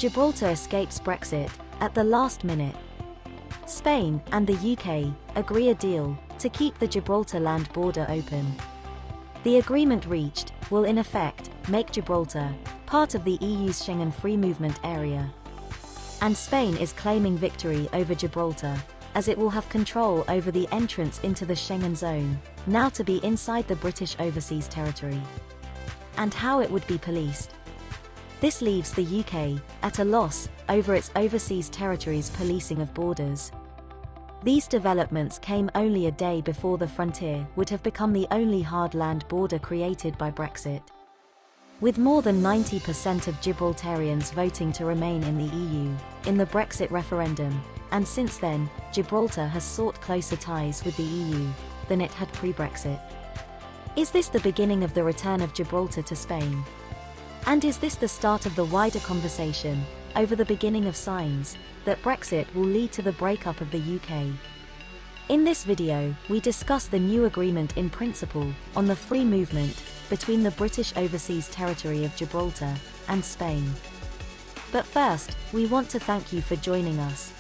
Gibraltar escapes Brexit at the last minute. Spain and the UK agree a deal to keep the Gibraltar land border open. The agreement reached will in effect make Gibraltar part of the EU's Schengen free movement area. And Spain is claiming victory over Gibraltar, as it will have control over the entrance into the Schengen zone, now to be inside the British overseas territory. And how it would be policed. This leaves the UK at a loss over its overseas territory's policing of borders. These developments came only a day before the frontier would have become the only hard land border created by Brexit. With more than 90% of Gibraltarians voting to remain in the EU in the Brexit referendum, and since then, Gibraltar has sought closer ties with the EU than it had pre-Brexit. Is this the beginning of the return of Gibraltar to Spain? And is this the start of the wider conversation over the beginning of signs that Brexit will lead to the breakup of the UK? In this video, we discuss the new agreement in principle on the free movement between the British overseas territory of Gibraltar and Spain. But first, we want to thank you for joining us.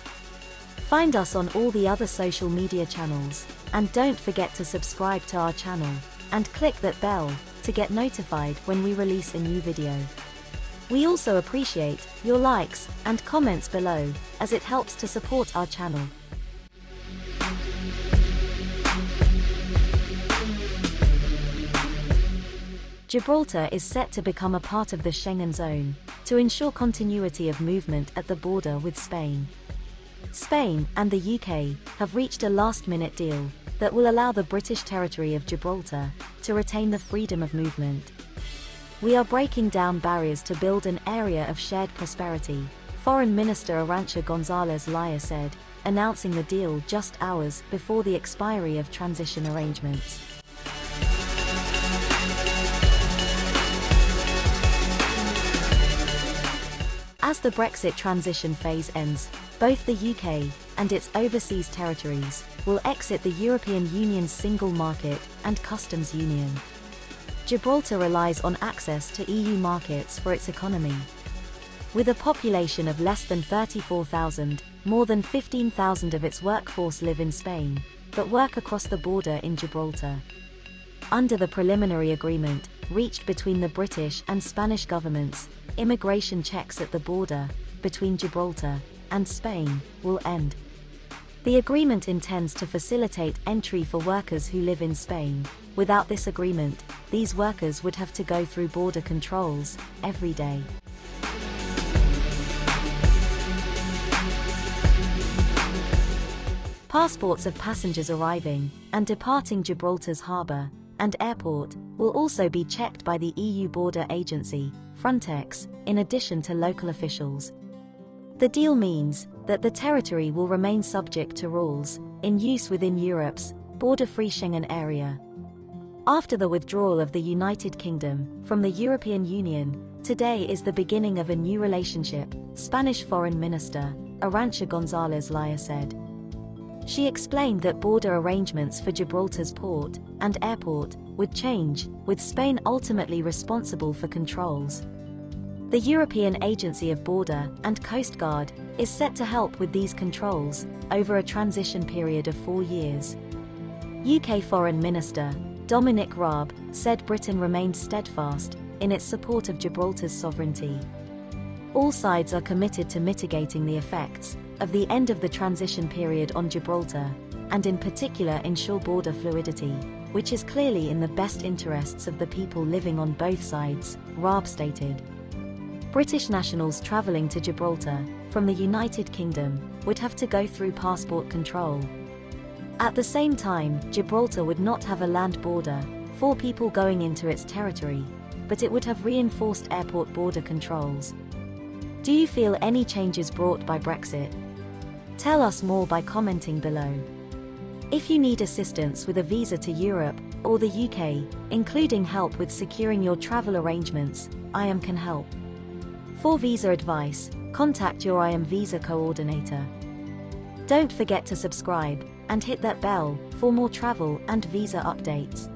Find us on all the other social media channels, and don't forget to subscribe to our channel and click that bell to get notified when we release a new video. We also appreciate your likes and comments below, as it helps to support our channel. Gibraltar is set to become a part of the Schengen zone, to ensure continuity of movement at the border with Spain. Spain and the UK have reached a last-minute deal that will allow the British territory of Gibraltar to retain the freedom of movement. We are breaking down barriers to build an area of shared prosperity, Foreign Minister Arancha Gonzalez Laya said, announcing the deal just hours before the expiry of transition arrangements. As the Brexit transition phase ends, both the UK and its overseas territories will exit the European Union's single market and customs union. Gibraltar relies on access to EU markets for its economy. With a population of less than 34,000, more than 15,000 of its workforce live in Spain, but work across the border in Gibraltar. Under the preliminary agreement reached between the British and Spanish governments, immigration checks at the border between Gibraltar and Spain will end. The agreement intends to facilitate entry for workers who live in Spain. Without this agreement, these workers would have to go through border controls every day. Passports of passengers arriving and departing Gibraltar's harbour and airport will also be checked by the EU border agency, Frontex, in addition to local officials. The deal means that the territory will remain subject to rules in use within Europe's border-free Schengen area. After the withdrawal of the United Kingdom from the European Union, today is the beginning of a new relationship, Spanish Foreign Minister Arancha Gonzalez Laya said. She explained that border arrangements for Gibraltar's port and airport would change, with Spain ultimately responsible for controls. The European Agency of Border and Coast Guard is set to help with these controls over a transition period of 4 years. UK Foreign Minister Dominic Raab said Britain remains steadfast in its support of Gibraltar's sovereignty. All sides are committed to mitigating the effects of the end of the transition period on Gibraltar, and in particular ensure border fluidity, which is clearly in the best interests of the people living on both sides, Raab stated. British nationals travelling to Gibraltar from the United Kingdom would have to go through passport control. At the same time, Gibraltar would not have a land border for people going into its territory, but it would have reinforced airport border controls. Do you feel any changes brought by Brexit? Tell us more by commenting below. If you need assistance with a visa to Europe or the UK, including help with securing your travel arrangements, IAM can help. For visa advice, contact your IAM visa coordinator. Don't forget to subscribe and hit that bell for more travel and visa updates.